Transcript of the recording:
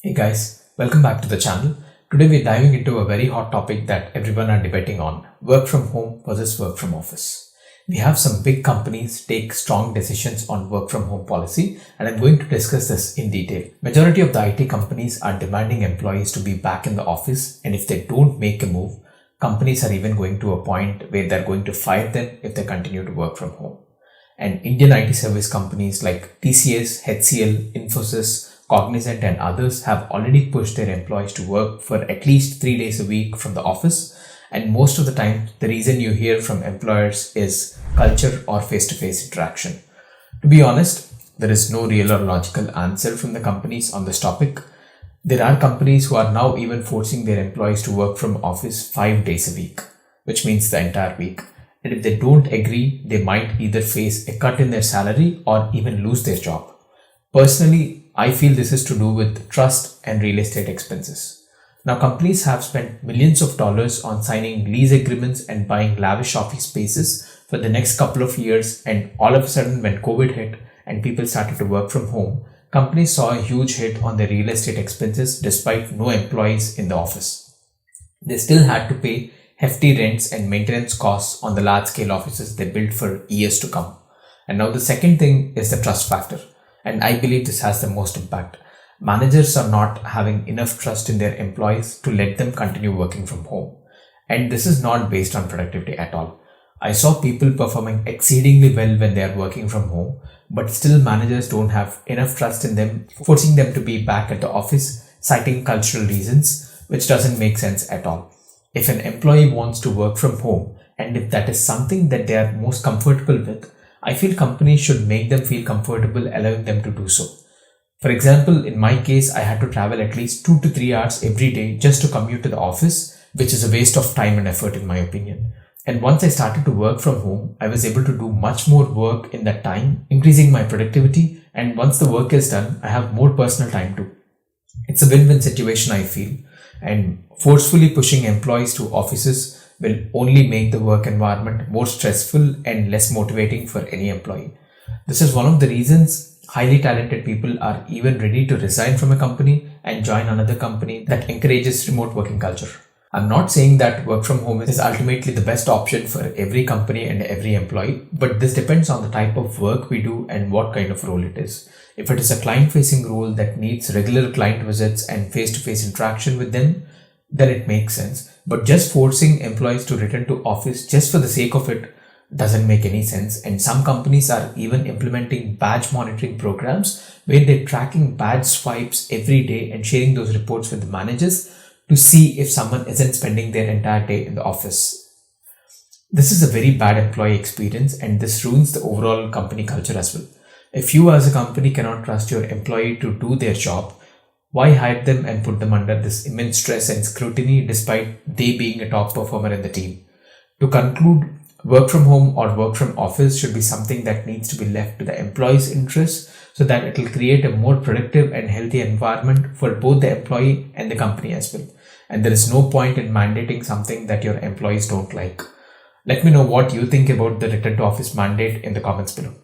Hey guys, welcome back to the channel. Today we're diving into a very hot topic that everyone are debating on, work from home versus work from office. We have some big companies take strong decisions on work from home policy, and I'm going to discuss this in detail. Majority of the IT companies are demanding employees to be back in the office, and if they don't make a move, companies are even going to a point where they're going to fire them if they continue to work from home. And Indian IT service companies like TCS, HCL, Infosys, Cognizant and others have already pushed their employees to work for at least 3 days a week from the office. And most of the time, the reason you hear from employers is culture or face-to-face interaction. To be honest, there is no real or logical answer from the companies on this topic. There are companies who are now even forcing their employees to work from office 5 days a week, which means the entire week. And if they don't agree, they might either face a cut in their salary or even lose their job. Personally, I feel this is to do with trust and real estate expenses. Now, companies have spent millions of dollars on signing lease agreements and buying lavish office spaces for the next couple of years, and all of a sudden when COVID hit and people started to work from home, companies saw a huge hit on their real estate expenses despite no employees in the office. They still had to pay hefty rents and maintenance costs on the large-scale offices they built for years to come. And now the second thing is the trust factor. And I believe this has the most impact. Managers are not having enough trust in their employees to let them continue working from home. And this is not based on productivity at all. I saw people performing exceedingly well when they are working from home, but still managers don't have enough trust in them, forcing them to be back at the office, citing cultural reasons, which doesn't make sense at all. If an employee wants to work from home, and if that is something that they are most comfortable with, I feel companies should make them feel comfortable allowing them to do so. For example, in my case, I had to travel at least 2 to 3 hours every day just to commute to the office, which is a waste of time and effort in my opinion. And once I started to work from home, I was able to do much more work in that time, increasing my productivity. And once the work is done, I have more personal time too. It's a win-win situation, I feel. And forcefully pushing employees to offices will only make the work environment more stressful and less motivating for any employee. This is one of the reasons highly talented people are even ready to resign from a company and join another company that encourages remote working culture. I'm not saying that work from home is ultimately the best option for every company and every employee, but this depends on the type of work we do and what kind of role it is. If it is a client-facing role that needs regular client visits and face-to-face interaction with them, then it makes sense. But just forcing employees to return to office just for the sake of it doesn't make any sense. And some companies are even implementing badge monitoring programs where they're tracking badge swipes every day and sharing those reports with the managers to see if someone isn't spending their entire day in the office. This is a very bad employee experience, and this ruins the overall company culture as well. If you as a company cannot trust your employee to do their job, why hire them and put them under this immense stress and scrutiny despite they being a top performer in the team? To conclude, work from home or work from office should be something that needs to be left to the employee's interests so that it will create a more productive and healthy environment for both the employee and the company as well. And there is no point in mandating something that your employees don't like. Let me know what you think about the return to office mandate in the comments below.